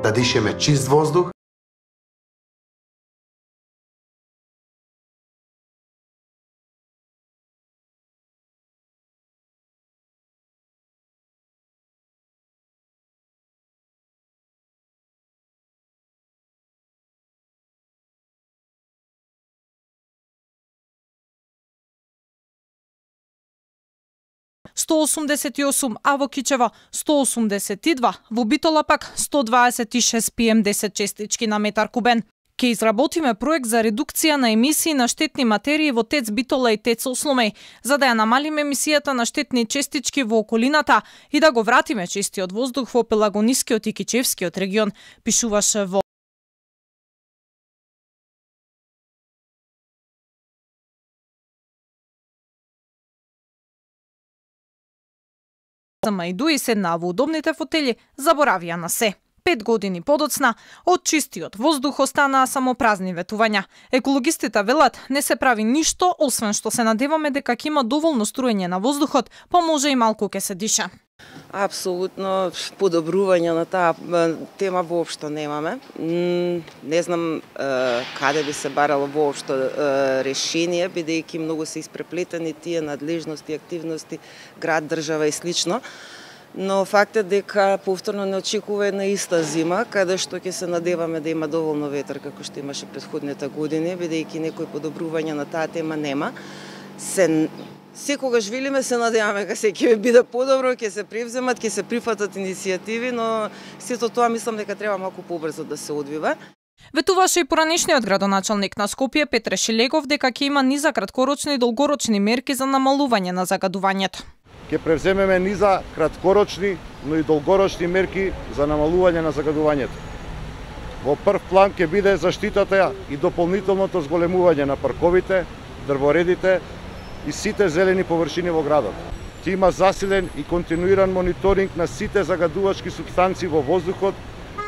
да дишеме чист воздух, ...188, а во Кичево 182, во Битола пак 126 PM10 честички на метар кубен. Ке изработиме проект за редукција на емисии на штетни материи во ТЕЦ Битола и ТЕЦ Осломеј, за да ја намалиме емисијата на штетни честички во околината и да го вратиме чистиот воздух во Пелагонискиот и Кичевскиот регион, пишуваше во Мајду и седнаа во удобните фотели, заборавија на се. 5 години подоцна, од чистиот воздух останаа само празни ветувања. Екологистите велат, не се прави ништо, освен што се надеваме дека ќе има доволно струење на воздухот, па може и малку ќе се диша. Апсолутно подобрување на таа тема воопшто немаме. Не знам каде би се барало воопшто решение, бидејќи многу се испреплетени тие надлежности, активности, град, држава и слично. Но фактот дека повторно не очекува една иста зима, каде што ќе се надеваме да има доволно ветер како што имаше претходните години, бидејќи некои подобрувања на таа тема нема. Секогаш велиме, се надеваме дека се ќе биде подобро, ќе се превземат, ќе се прифатат иницијативи, но сето тоа мислам дека треба малку побрзо да се одвива. Ветуваше и поранешниот градоначалник на Скопје Петре Шилегов дека ќе има низа краткорочни и долгорочни мерки за намалување на загадувањето. Ќе превземеме низа краткорочни, но и долгорочни мерки за намалување на загадувањето. Во прв план ќе биде заштитата и дополнителното зголемување на парковите, дрворедите и сите зелени површини во градот. Ќе има засилен и континуиран мониторинг на сите загадувачки супстанции во воздухот,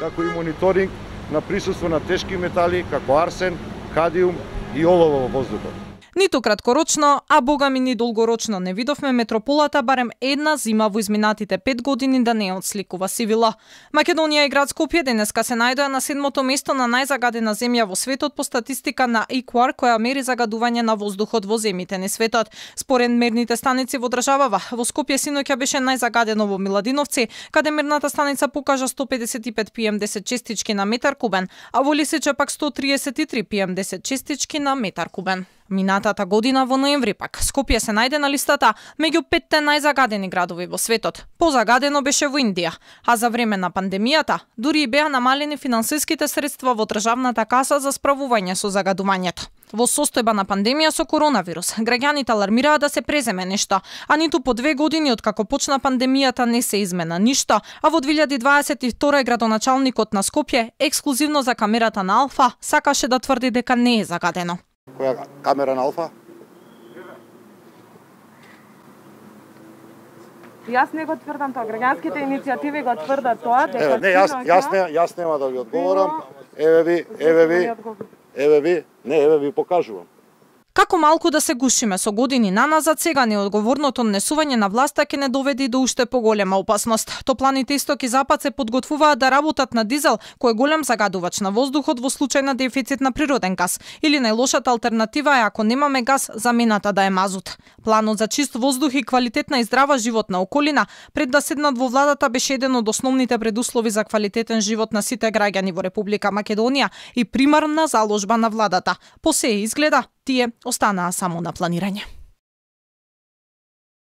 како и мониторинг на присуство на тешки метали како арсен, кадиум и олово во воздухот. Ниту краткорочно, а богами ни долгорочно не видовме метрополата барем една зима во изминатите 5 години да не отсликува сивило. Македонија и град Скопје денеска се најдоа на 7-то место на најзагадена земја во светот по статистика на EQR, која мери загадување на воздухот во земјите на светот. Според мерните станици во државава, во Скопје синоќа беше најзагадено во Миладиновци, каде мерната станица покажа 155 PM10 честички на метар кубен, а во Лисиче пак 133 PM10 честички на метар кубен. Минатата година во ноември пак Скопје се најде на листата меѓу 5 најзагадени градови во светот. Позагадено беше во Индија, а за време на пандемијата дури и беа намалени финансиските средства во државната каса за справување со загадувањето. Во состојба на пандемија со коронавирус, граѓаните алармираа да се преземе нешто, а ниту по 2 години од како почна пандемијата не се измена ништо, а во 2022 градоначалникот на Скопје, ексклузивно за камерата на Алфа, сакаше да тврди дека не е загадено. Која камера на Алфа? Јас не го тврдам тоа, граѓанските иницијативи го тврдат тоа, дека не, јас нема да ви одговорам. Еве ви покажувам. Како малку да се гушиме со години наназад, сега неодговорното однесување на власта ќе не доведе до уште поголема опасност. Топланите исток и запад се подготвуваат да работат на дизел, кој е голем загадувач на воздухот во случај на дефицит на природен газ. Или најлошата алтернатива е ако немаме газ, замената да е мазут. Планот за чист воздух и квалитетна и здрава животна околина пред да седнат во владата беше еден од основните предуслови за квалитетен живот на сите граѓани во Република Македонија и примарна заложба на владата. По се изгледа, тие останаа само на планирање.